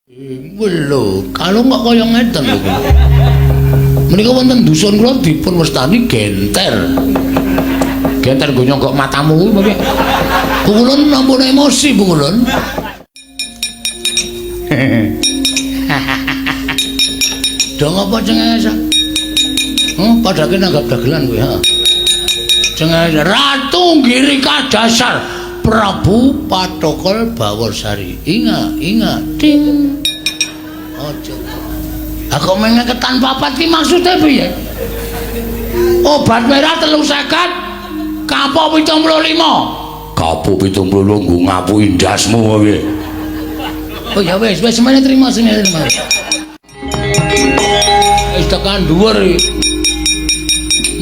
Lho, kalau nggak kaya ngeten lho. Menika wonten dusun kula dipun wastani genter. Genter nggo nyonggok matamu kuwi. Pungulun ampun emosi pungulun. Dong apa cengenges? Padake nanggap dagelan kuwi, heeh. Cengenges Ratu Girika Dasar Prabu Patokol Bawarsari. Ingat, ding. Ojo. Aku mengeketan papat ki maksude piye? Obat merah 350, kapok 75. Kapok 75 nggo ngapuhi ndasmu kowe. Oh ya wis semuanya terima. Wis tekan dhuwur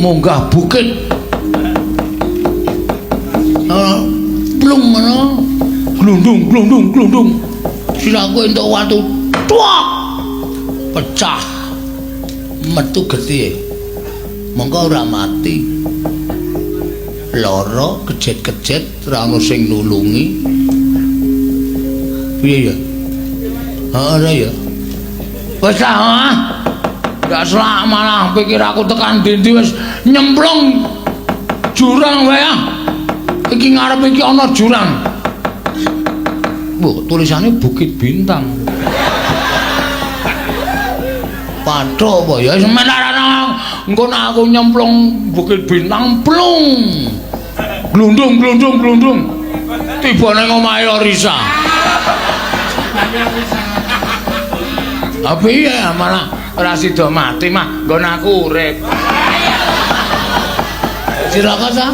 munggah bukit. Plung ngono. Glundung. Siraku entuk watu. Tuak. Pecah. Metu getih. Monggo ora mati. Lara kejet-kejet ora ono sing nulungi. Piye ya? Ora ya. Wis ah. Enggak selak malah pikir aku tekan ndi wis nyemplung jurang wae ah. Iki ngarep iki ana jurang. Bu, tulisannya Bukit Bintang. Pathok apa ya semenarana engko nek aku nyemplung Bukit Bintang plung. Glundung. Tibane omahe Risa. Apa ya malah ora sida mati mah nggon aku urip. Siraka ta?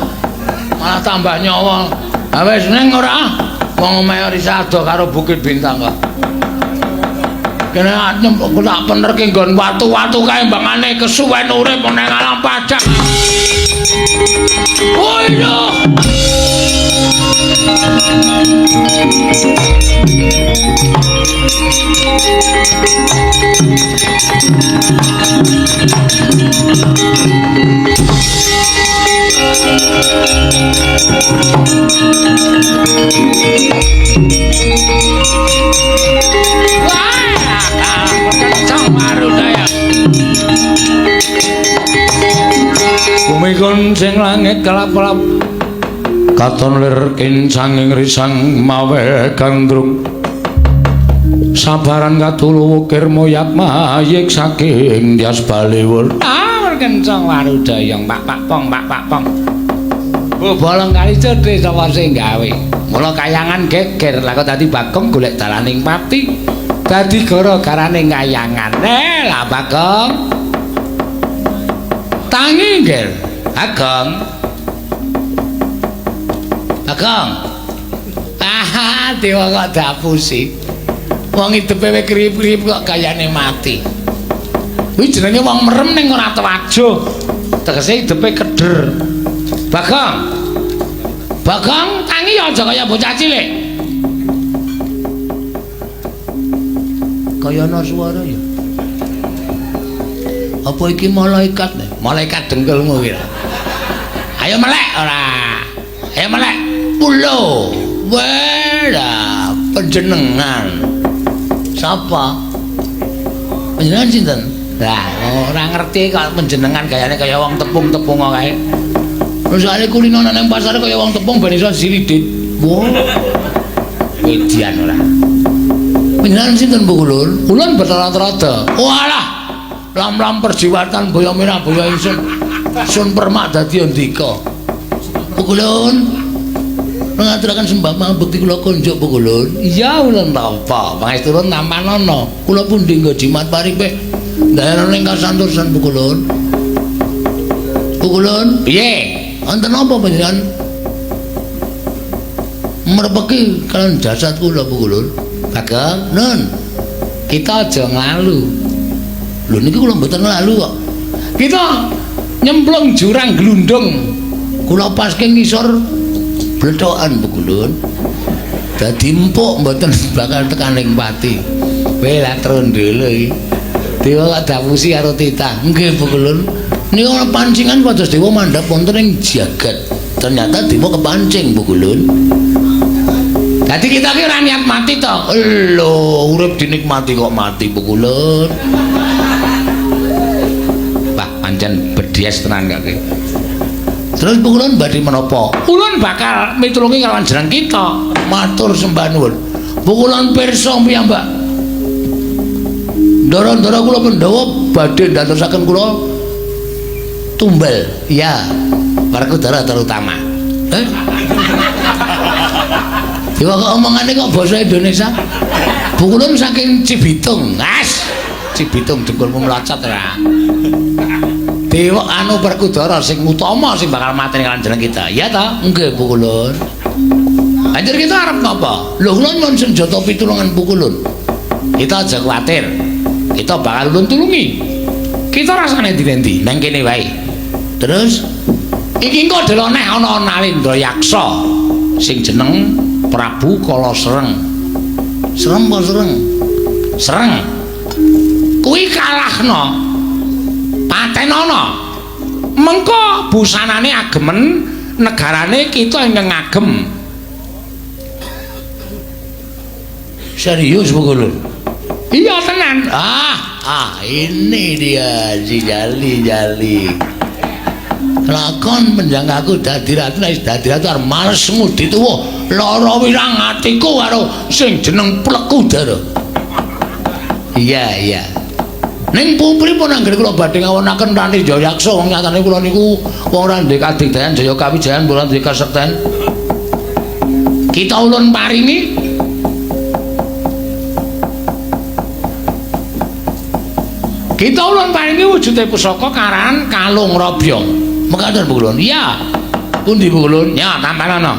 Malah tambah nyawa. Ha wis ning ora wong omahe Risa ado karo Bukit Bintang kok. Kene nyemplung tak penerke nggon watu-watu kae mbangane kesuwen urip nang alam pajak. Oh iya. Bumi kuncing langit kelap-kelap katon lir kincanging risang mawe gandrung sabaran katulu wukir moyak mayik saking dias baliwur kencang warudayang pak pong bolong kali cedhe sapa sing gawe mula kayangan geger lah kok dadi Bagong golek dalaning pati dadi gara-garane kayangan lah Bagong tangi ger Bagong dewa kok dapusi wong hidepe we krip-krip kok kayane mati kuwi jenenge wong merem ning ora tewajo tegese hidepe keder Bagong tangi aja kaya bocah cilik kaya ana swara ya apa iki malaikat dengkelmu kuwi ayo melek ora ayo melek pulo wala penjenengan sapa penjenengan sinten lah ora ngerti kok penjenengan gayane kaya wong tepung-tepung kae terus ale kulino nang pasar kaya wong tepung ben iso siridit wo median ora penjenengan sinten Bu Kulun Kulun berrata-rata walah lam-lam perjiwatan boyo mirah boyo sun permak dadi ndika Bu Kulun ngaturaken sembah bekti kula konjuk Bu Kulun iya ulun napa pangesturun nampanono kula pundi nggo jimat paripe daerah ning kasantosan Bu Kulun piye wonten apa panjenengan merepeki kalian jasad kula Bu Kulun Bagong nun kita aja nglalu lho niki kula mboten nglalu kok kita nyemplung jurang glundung kula paske ngisor blethokan Bu Kulun dadi empuk mboten bakal tekaning pati kowe lah trondolo iki dewa kok dapusi karo titah nggih Bu Kulun niku ana pancingan pados dewa mandhap wonten ing jagat ternyata dewa kepancing Bu Kulun Dadi kita ki ora niat mati to. Lho, urip dinikmati kok mati Pukulun. Wah, pancen bedias tenan kake. Terus Pukulun badhe menapa? Ulun bakal mitulungi kalawan jeneng kita. Matur sembah nuwun. Pukulun pirsa piyambak. Ndara-ndara kula Pandhawa badhe ndadosaken kula tumbal. Ya, Werkudara terutama. Ya kok omongane kok basa Indonesia. Pukulun saking Cibitung. As. Cibitung dengkulmu mlocot ora. Dewa anu Werkudara sing utama sing bakal mateni kan jeneng kita. Ya ta? Nggih Pukulun. Anjir kita arep napa? Lho kula nyuwun senjata pitulungan Pukulun. Kita aja kuwatir. Kita bakal ulun tulungi. Kita rasane ndi-ndi nang kene wae. Terus iki engko deloneh ana Nalendra Yaksa sing jeneng Prabu Kala Sereng. Sereng apa sereng? Sereng. Kuwi kalahna. Patenana. Mengko busanane agemen, negarane kita ingkang ngagem. Serius Pukulun? Iya tenan. Ini dia si Jali. Lakon penjangkaku dadi ratu nek dadi ratu arep males mudi tuwa lara wirang atiku karo sing jeneng Plekudara. Iya. Ning pripun anggere kula badhe ngawonaken Rani Jayaksa wong nyatane kula niku wong ora ndek kadigdayan Jaya Kawijayan bola ndek kasekten. Kita ulun paringi wujude pusaka karan Kalung Robyong. Mekaten Pukulun. Iya. Pundi Pukulun? Ya, tampalana.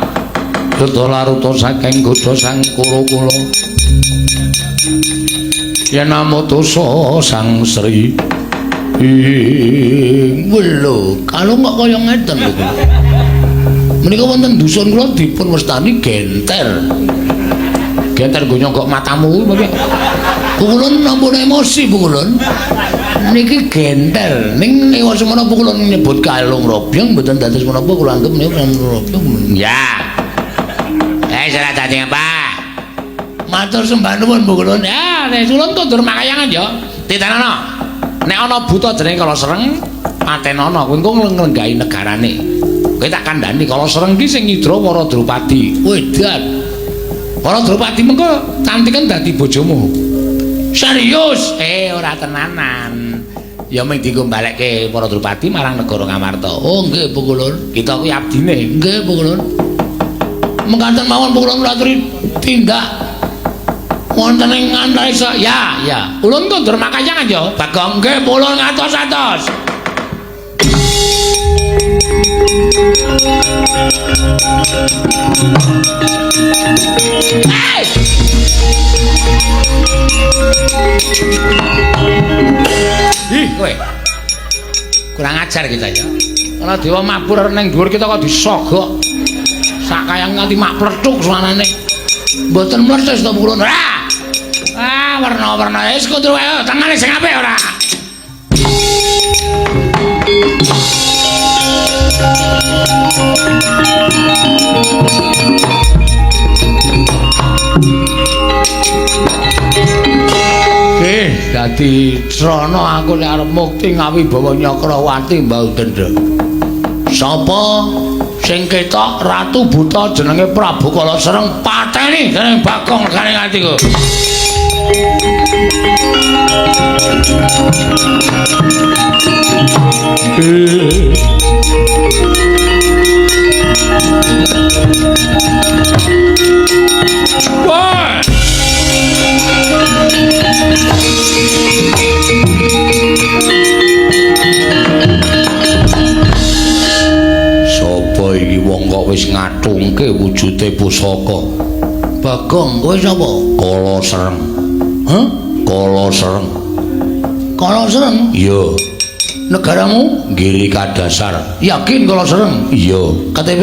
Dodolaruta saking Goda Sang Kura-kula. Yen namotosa Sang Sri. Lho, kalung kok kaya ngeten Pukulun. Menika wonten dusun kula dipun wastani genter. Genter go nyogok matamu kuwi. Pukulun nampun emosi Pukulun. Niki genter ning ewa semana Pukulun nyebut Kalung Robyong mboten dados menapa kula anggap menika Kalung Robyong. Ya. Salah dadi apa? Matur sembah nuwun Pukulun. Ya, nek ulun kondur makayangan ya. Titanana. Nek ana buta jeneng Kala Sereng, patenana kuwi engko nglenggahi negarane. Kowe tak kandhani Kala Sereng ki sing nyidra para Drupadi. Wedan. Para Drupadi mengko tantiken dadi bojomu. Serius? Ora tenanan. Ya mung dienggo balekke para Drupadi marang negara Ngamarta. Oh nggih Pukulun, kita kuwi abdine. Nggih Pukulun. Mengkanten mawon Pukulun aturi tindak wonten ing Antariksa. Ya. Ulun kondur makayangan ya. Bagong nggih Pukulun ngatos-atos. Hey! Kowe. Kurang ajar kita ya. Ana dewa mabur ning dhuwur kita kok disogok. Sakayang nganti mak plethuk suarane. Mboten mleres to Pukulun. Warna-warna wis kondur wae tangane sing apik ora. Dadi srana aku nek arep mukti ngawibawa Nyakrawati Mbah Dendra. Sapa sing ketok ratu buta jenenge Prabu Kala Sereng pateni dening Bagong negane atiku. Wah! Sapa iki wong kok wis ngatungke wujude pusaka? Bagong, kowe sapa? Kala Sereng. Hah? Kala Sereng. Kala Sereng? Iya. Negaramu? Giri Kadasar. Yakin Kala Sereng? Iya. KTP?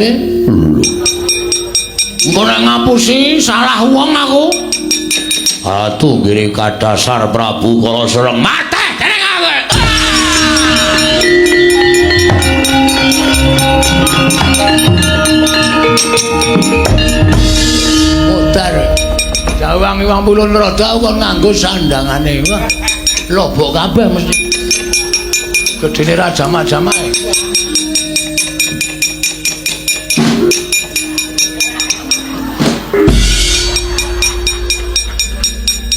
Lho. Engko nek ngapusi salah wong aku. Atuh Giri Kadasar Prabu Kala Sereng mate dening aku. iwang-iwang pulun roda kon nganggo sandangane. Wah. Lobok kabeh mesti. Gedene ra jamak-jamake.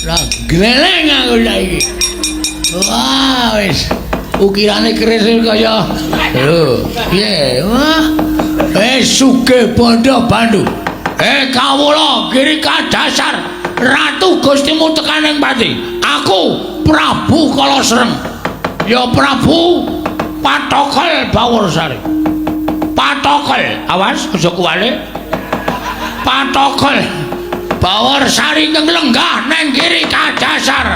Ra gleleng aku saiki. Wah, wis. Ukirane keris kaya lho, piye? Wah. Sugih Bondo Bandu. Kawula Girika Dasar Ratu Gustimu tekaning pati. Aku Prabu Kalasreng. Ya Prabu Patokol Baworsari. Patokol, awas aja kuwale. Patokol Baworsari teng lenggah neng Girika Dasar.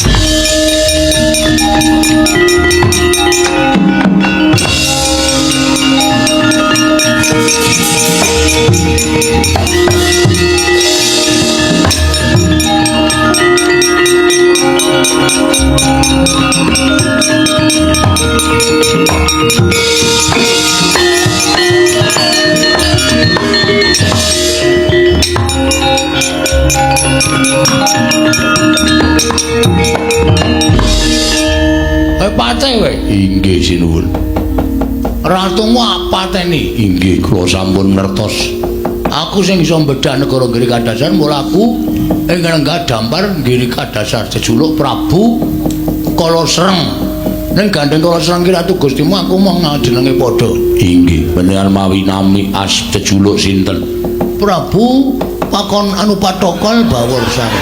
Pateh kowe? Inggih sinuwun. Ratumu pateni? Inggih kula sampun ngertos. Aku sing iso mbedah negara Girika Dasar mula aku ing lenggah dampar Girika Dasar jejuluk Prabu Kalasreng. Ning gandeng Kalasreng ki Ratu Gustimu aku mong jenenge padha. Inggih, beneran mawi nami as jejuluk sinten? Prabu Pakon anu Patokol Baworsari.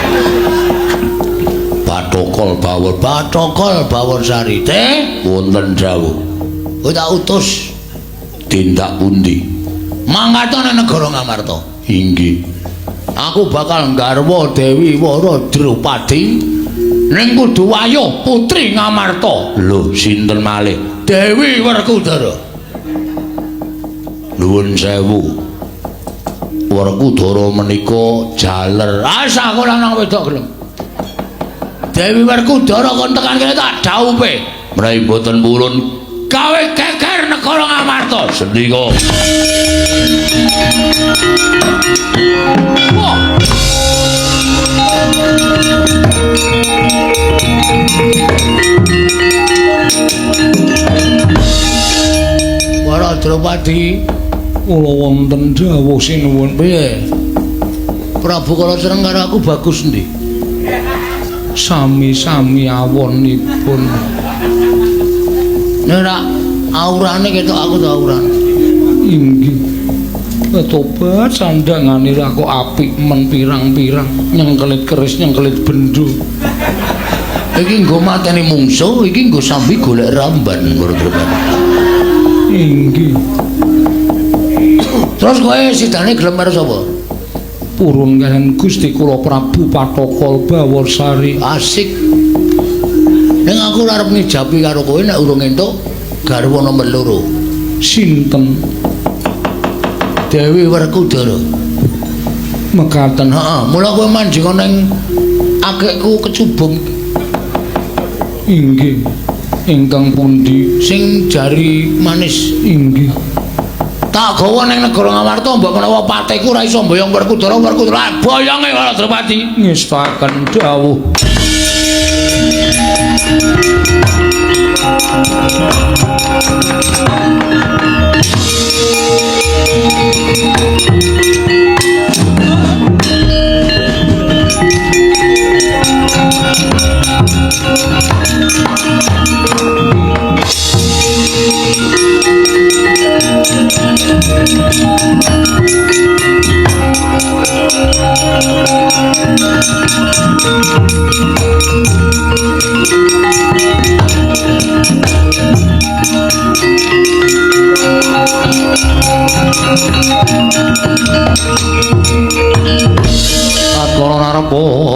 Patokol Baworsari teh wonten dawuh. Kowe tak utus tindak pundi? Mangkatane negara Ngamarta. Inggih. Aku bakal nggarwa Dewi Wara Drupadi ning kudu wayuh putri Ngamarta. Lho, sinten malih? Dewi Werkudara. Nuwun sewu. Werkudara menika jaler. Asa kok lanang wedok gelem. Dewi Werkudara kon tekan kene tak dhawuhe. Menawi boten purun gawe geger negara Ngamarta. Sendika. Wara Drupadi kula wonten dawuh sinuwun piye? Prabu Kalasreng karo aku bagus endi? Sami-sami awonipun. Nek aurane ketok aku ta aurane. Inggih. Tobat sandangane ra kok apik men pirang-pirang nyengkelit keris nyengkelit bendu. Iki nggo mateni mungsuh, iki nggo sambi golek ramban menurut. Inggih. Terus kowe sidane gelem karo sapa? Purun kalian Gusti kula Prabu Patokol Baworsari. Asik. Ning aku arep nijabi karo kowe nek urung entuk garwa nomor 2. Sinten? Dewi Werkudara. Mekaten, heeh. Mula kowe manjing ning akekku kecubung. Inggih. Ingkang pundi? Sing jari manis. Inggih. Tak gawa ning negara Ngamarta mbok menawa patiku ora iso mboyong Werkudara boyonge karo Drupadi. Ngestaken dawuh.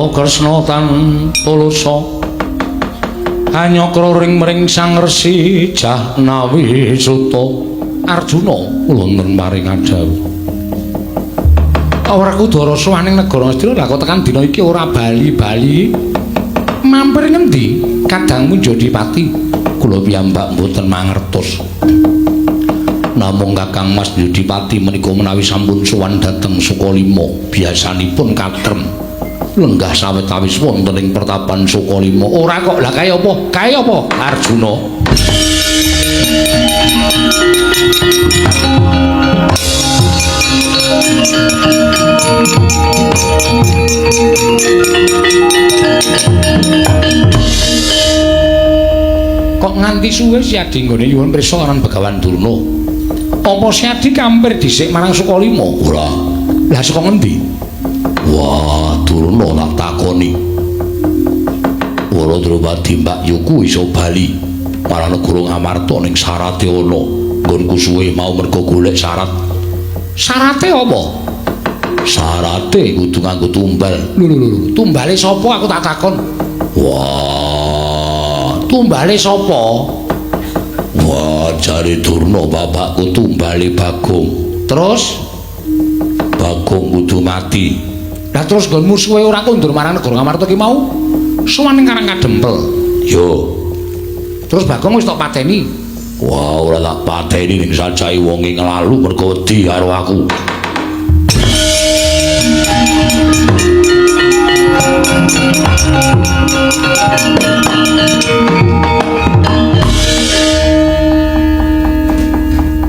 Kresna tan Tulasa anyakra ring mring Sang Resi Jahnawi Suta Arjuna wonten maring dawuh Werkudara suwaning negara Astina lha kok tekan dina iki ora bali-bali mampir ngendi kadangmu Jodipati kula piyambak mboten mangertos namung Kakang Mas Jodipati menika menawi sampun sowan dhateng Sukalima biasanipun katrem lenggah sawetawis wonten ing pertapan Sukalima. Ora kok, lah kaya apa? Kaya apa? Arjuna. Kok nganti suwe si Adi nggone nyuwun pirsa karan Begawan Durna. Apa si Adi kampir dhisik marang Sukalima? Ora. Lah saka ngendi? Wah, Durna tak takoni. Wara Drupadi Mbak Yuku iso bali marang negara Ngamarta ning syarate ana. Nggonku suwe mau mergo golek syarat. Syarate apa? Syarate kudu nganggo tumbal. Lho, tumbale sapa aku tak takon. Wah, tumbale sapa? Wah, jare Durna bapakku tumbale Bagong. Terus Bagong kudu mati. Lah terus nggonmu suwe ora kundur marang negara Ngamarta ki mau? Suwane Karang Kadempel. Yo. Terus Bagong wis tak pateni. Wah, ora tak pateni ning sajae wonge nglalu mergo wedi karo aku.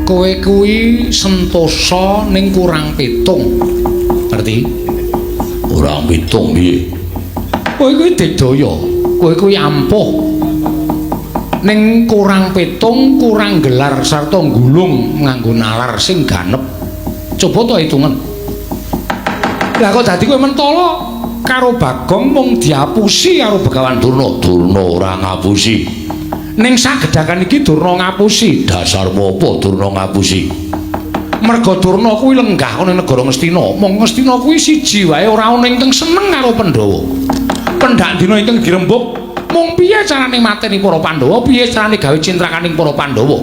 Kowe kuwi sentosa ning kurang pitung. Ngerti? Kurang pitung piye? Kowe kuwi dedaya. Kowe kuwi ampuh. Ning kurang pitung, kurang gelar sarta gulung nganggo nalar sing ganep. Coba to hitungan. Lah kok dadi kowe mentala karo Bagong mung diapusi karo Begawan Durna. Durna ora ngapusi. Ning sagedhakan iki Durna ngapusi. Dasarmu apa Durna ngapusi? Merga Durna kuwi lenggah ana negara Ngastina. Mong Ngastina kuwi siji wae ora ana ingkang seneng karo Pandhawa. Pendak dina ingkang dirembuk mung piye carane mateni para Pandhawa, piye carane gawe cintrakaning para Pandhawa.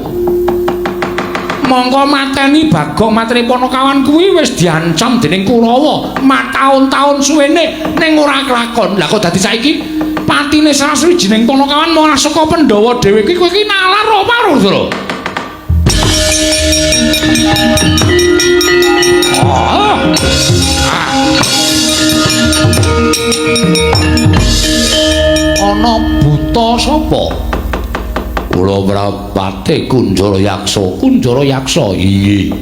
Mongko mateni Bagong, mateni Panakawan kuwi wis diancam dening Kurawa mataun-taun suwene ning ora kelakon. Lah kok dadi saiki patine salah sawijining Panakawan malah saka Pandhawa dhewe iki kowe iki nalar apa lho. Ana buta sapa? Kula Prapate Kunjara Yaksa. Kunjara Yaksa iya.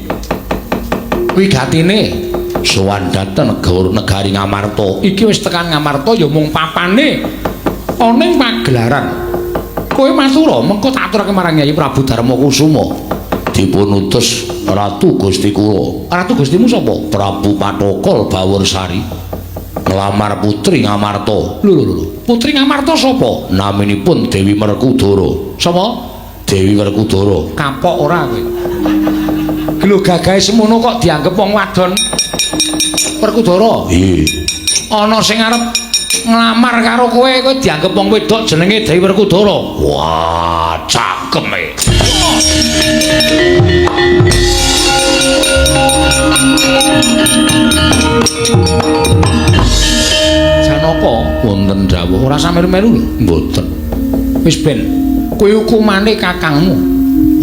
Kuwi gatine sowan dhateng negari Ngamarta. Iki wis tekan Ngamarta ya mung papane ana ing pagelaran. Kowe matura mengko tak aturake marang Nyai Prabu Darmakusuma. Dipun utus Ratu Gusti kula. Ratu Gustimu sapa? Prabu Patokol Bawursari. Ngelamar putri Ngamarta. Lho. Putri Ngamarta sapa? Naminipun Dewi Werkudara. Sapa? Dewi Werkudara. Kapok ora kowe. Lho gagahe semono kok dianggep wong wadon. Werkudara. Iya. Ana sing arep nglamar karo kowe dianggep wong wedok jenenge Dewi Werkudara. Wah, cakep e. Janaka wonten dawuh ora samir-miru lho. Mboten. Wis ben kowe hukumane kakangmu.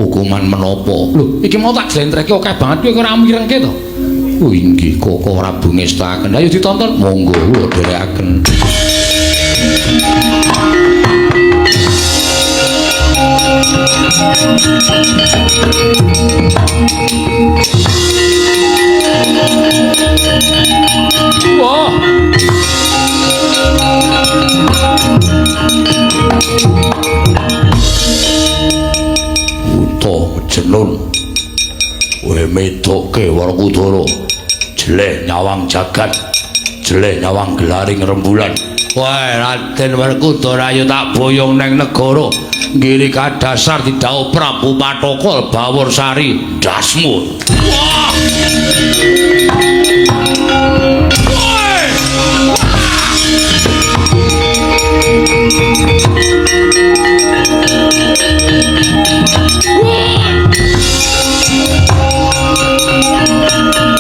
Hukuman menapa? Lho, iki mau tak jlentreke akeh banget kowe ora mirengke to. Oh inggih Koko Prabu ngestaken. Ayo ditonton. Monggo kula dherekaken. Wah. Uta jenun. Kowe medoke Werkudara. Jeleh nyawang jagat. Jeleh nyawang gelaring rembulan. Wah, Raden Werkudara ayo tak boyong neng negara. Ngiri kadasar didhawuh Prabu Patokol Bawursari dasmu. Wah.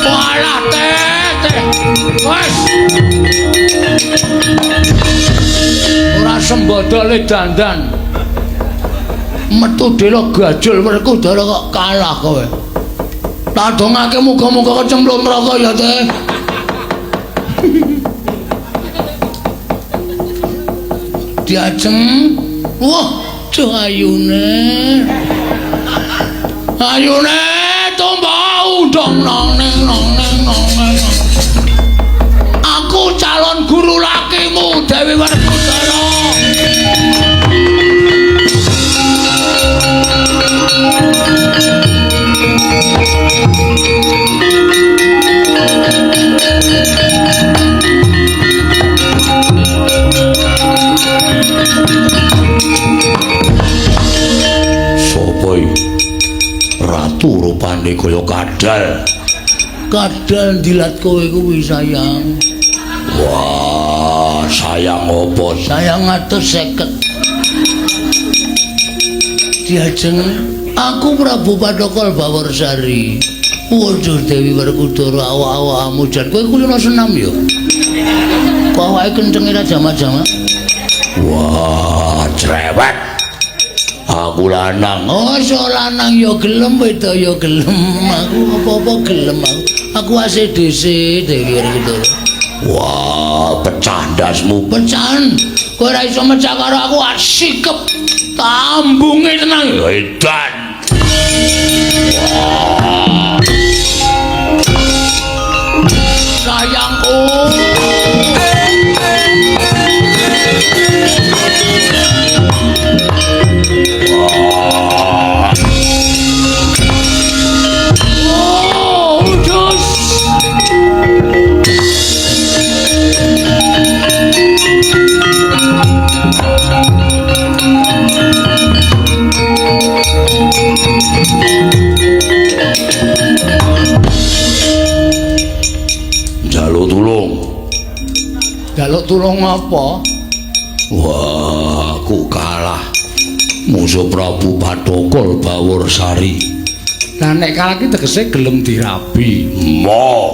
Walah tete. Wes. Ora sembodole dandan. Metu delo gajul Werkudara kok kalah kowe. Tak dongake muga-muga kecemplung neraka ya, Teh. diajeng. Wah, cuk ayune. Ayune tumbau dong nong neng. Aku calon guru lakimu Dewi Werkudara. Sopo iki? Ratu rupane kaya kadal. Kadal dilat kowe kuwi sayang. Wah, sayang apa? Sayang 150. Diajeng aku Prabu Pathokol Bawarsari. Waduh Dewi Werkudara awak-awakmu jan kowe kulino senam ya. Kok awake kenceng ora jama-jama? Wah, cerewet. Aku lanang. Oh, so lanang ya gelem wedok ya gelem. Aku apa-apa gelem aku. Aku ACDC Dewi Werkudara. Wah, pecah ndasmu, pecahan. Kowe ora iso mecah karo aku, sikep. Tambunge tenang edan. Wah. Sayangku. Wah. Oh, dus. Jaluk tulung apa? Wah, aku kalah. Musuh Prabu Pathokol Bawarsari. Lah nek kalah ki tegese gelem dirabi. Mo.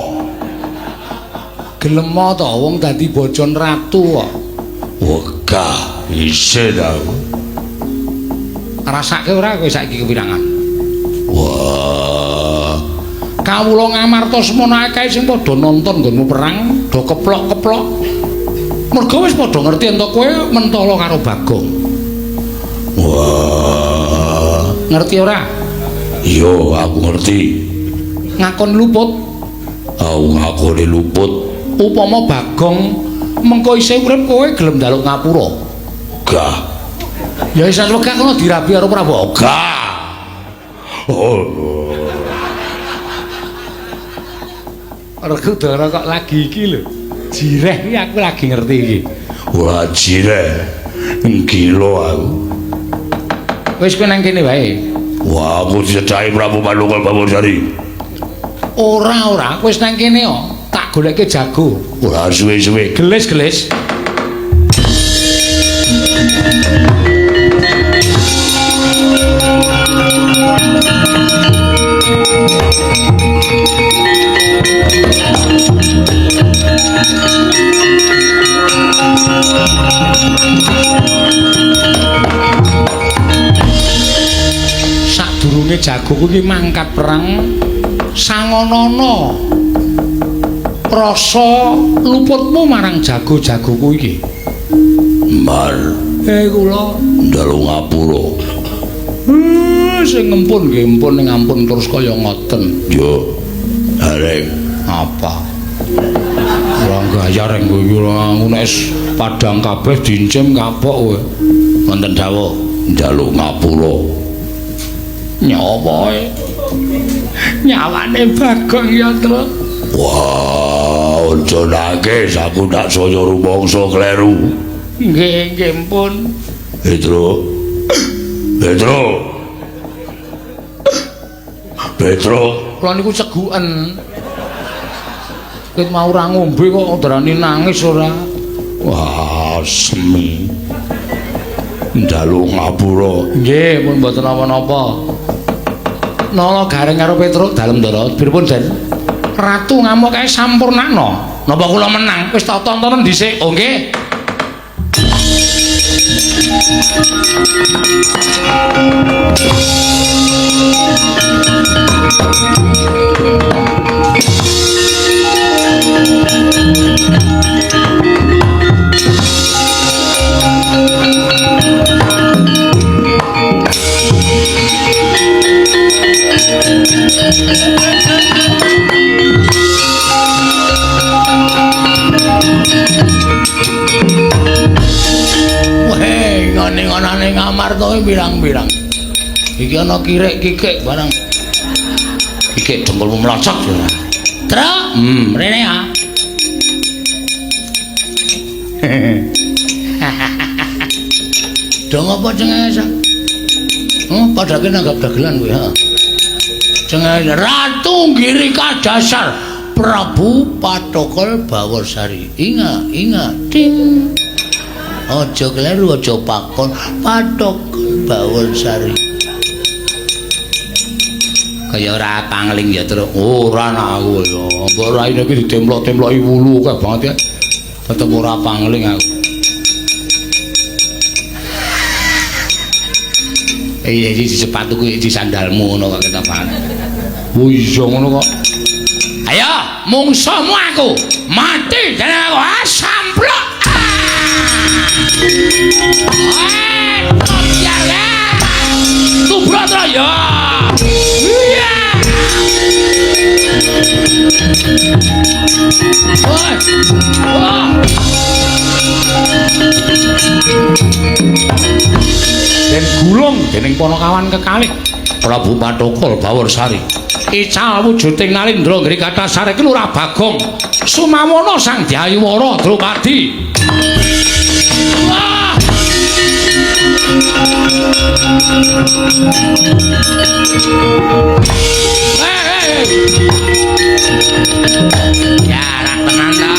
Gelem mo to wong dadi bojon ratu kok. Wegah, isin aku. Rasake ora kowe saiki kepirangan? Wah. Kawula ngamarta semono akeh sing padha nonton nggonmu perang, do keplok-keplok. Mergo wis padha ngerti ento kowe mentala karo Bagong. Wah, ngerti ora? Iya, aku ngerti. Ngakon luput. Aku ngakoni luput. Upama Bagong mengko isih urip kowe gelem njaluk ngapura. Gah. Ya wis wegah kono dirabi karo Prabu. Gah. Oh. Werkudara kok lagi iki lho. Jireh iki aku lagi ngerti iki. Wah, jireh. Gila aku. Wis kowe nang kene wae. Wah, aku dicedhaki Prabu Pathokol Bawarsari. Ora, wis nang kene kok. Tak goleke jago. Ora suwe-suwe. Gelis-gelis. Sadurunge jago kuwi mangkat perang sangonana rasa luputmu marang jago-jagoku iki. Mar, kula njaluk ngapura. Sing ngempun nggih empun ning ampun terus kaya ngoten. Yo. Areng apa? Ora gayar reng kowe iki ngono wis padhang kabeh dincim kapok kowe. Wonten dawuh njaluk ngapura. Nyawae. Nyawane Bagong ya, Tru. Wah, aja nangis aku tak saya rumangsa kleru. Nggih, mpun. Petro. Kula niku ceguken. Ket mau ora ngombe kok ndarani nangis ora. Wah, semi. Njaluk ngapura. Nggih, pun mboten napa-napa. Nala gareng karo Petruk dalem ndara. Pripun, Den? Ratu ngamuk kae sampurnakno. Napa kula menang? Wis tak tontonen dhisik. Oh, nggih. Weh, ngene-ngenane Ngamarta pirang-pirang. Iki ana kirik-kikik barang. Kikik dengkulmu mlocok ya. Truk, rene ya. Dong apa cengenge? Padake nanggap dagelan kowe, ha. Cengenge Ratu Girika Dasar Prabu Patokol Bawarsari. Ingat, ding. Aja kleru, aja pakon Patokol Bawarsari. Kaya ora pangling ya terus ora nak aku ya. Mbok raine iki ditemplok-temploki wulu kae banget ya. Tetep ora pangling aku. Iki sepatuku iki sandalmu ngono kok ketepane. Oh iya ngono kok. Ayo mungsuhmu aku mati dening aku samplok. Tubratra ya. Iya. Woi. Wah. Den gulung dening Panakawan kekalih Prabu Patokol Bawarsari. Ical wujuding Nalindra Grika Dasar iki Lurah Bagong Sumawana Sang Dyaywara Drupadi. Wah! Ya, rak tenan to.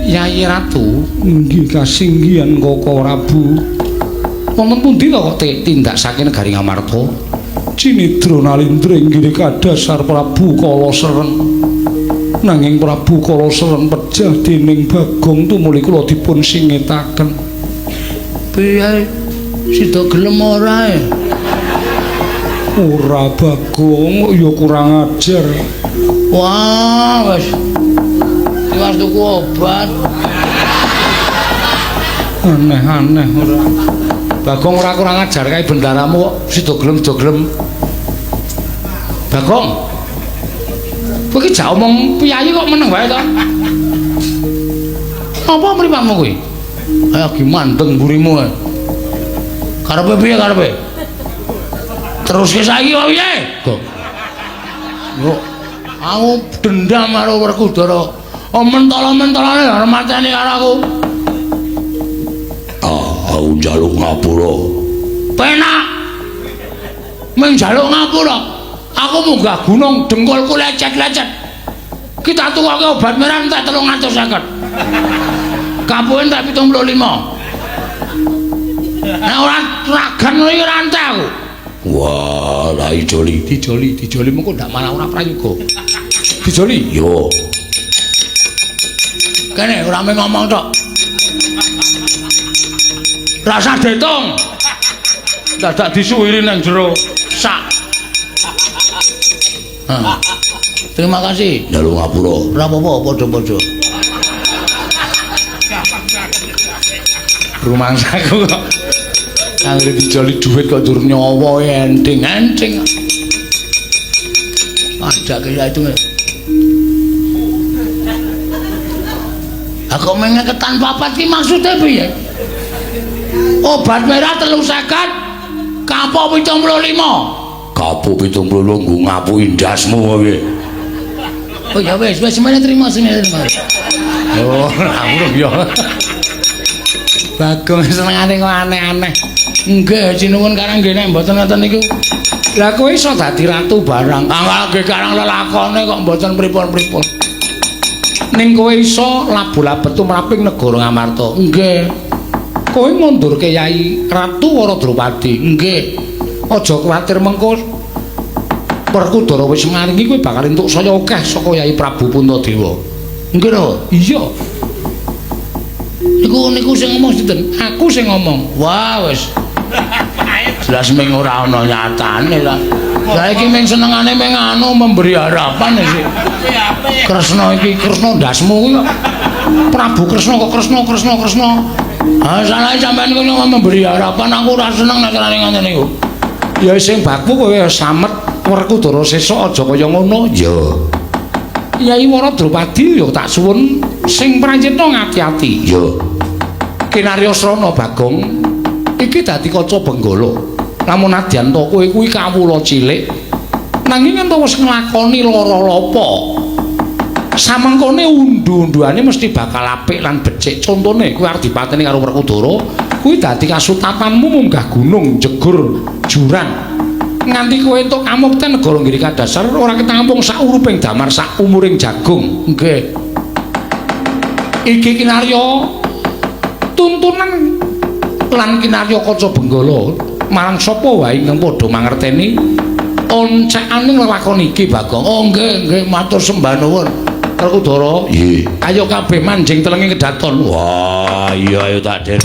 Yayi Ratu, inggih kasinggihan Koko Prabu. Wonten pundi to kok tindak saking negari Ngamarta? Cinidra Nalindra inggih kadasar Prabu Kala Sereng. Nanging Prabu Kala Sereng pejah dening Bagong tumuli kula dipun singetaken. Piye sida gelem ora? Ora Bagong, ya kurang ajar. Wah, wis Mas tuku obat. Aneh-aneh ora. Bagong ora kurang ajar kae bendaramu kok sida gelem. Bagong. Kowe iki jak omong piyayi kok meneng wae to? Apa mripatmu kuwi? Ayo gimandeng mburimu ae. Karepe piye karepe? Teruske saiki kok piye? Yo. Aku dendam karo Werkudara. Mentol-mentolane arep mateni karo aku. Aku njaluk ngapura. Penak. Men njaluk ngapura. Aku munggah gunung dengkulku lecet-lecet. Kita tukoke obat merah entek 350. Kapuhe entek 75. Nek ora ragan iki ora entek aku. Wah, la dijoli mengko ndak malah ora prayoga. Dijoli? Yo. Kene ora mung ngomong tok. Rasa detung. Dadak disuwiri nang jero sak. Terima kasih. Njaluk ngapura. Ora apa-apa padha-padha. Rumangsaku kok anggere dijoli dhuwit kok dur nyawa ending-ending. Ajake ya itu. Aku mengeketan papat ki maksude piye? Obat merah 350, kapok 75. Kapok 75 nggo ngapuhi ndasmu kowe. Oh ya wis semuanya terima. Oh, aku ya. Bagong senengane kok aneh-aneh. Nggih, sinuwun karang nggih nek mboten ngoten niku. Lah kowe iso dadi ratu barang. Nggih karang lelakone kok mboten pripun-pripun. Ning kowe iso labu-labet tumraping negara Ngamarta. Nggih. Kowe mundurke Yai Ratu Waradrupadi. Nggih. Aja kuwatir mengko Werkudara wis maringi kowe bakal entuk saya akeh saka Yai Prabu Puntadewa. Nggih lho. Iya. Niku sing ngomong sinten? Aku sing ngomong. Wah, wis. Jelas ming ora ana nyatane ta. Saiki ming senengane ming anu memberi harapan sih. Kresna iki Kresna ndasmu kuwi kok. Prabu Kresna kok Kresna. Ah salah sampean ku memberi harapan aku ora seneng nek carane ngoten niku. Ya sing baku kowe samet Werkudara sesuk aja kaya ngono. Ya. Yai Wara Drupadi ya tak suwun sing pranjitna ngati-ati. Ya. Kinaryasrana Bagong iki dadi kaca benggala. Lamun nadyan to kowe kuwi kawula cilik nanging ento wis nglakoni lara-lapa. Samengkone undu-unduane mesti bakal apik lan becik. Contone kowe arep dipateni karo Werkudara, kuwi dadi kasutapanmu munggah gunung, jegur jurang. Nganti kowe entuk kamukten negara Girika Dasar ora ketampung sak uruping damar sak umuring jagung. Nggih. Iki kinarya tuntunan lan kinarya kaca benggala marang sapa wae ingkang padha mangerteni oncekane lelakon iki Bagong. Oh nggih matur sembah nuwun. Werkudara, nggih. Ayo kabeh manjing telenge kedaton. Wah, iya ayo tak Den.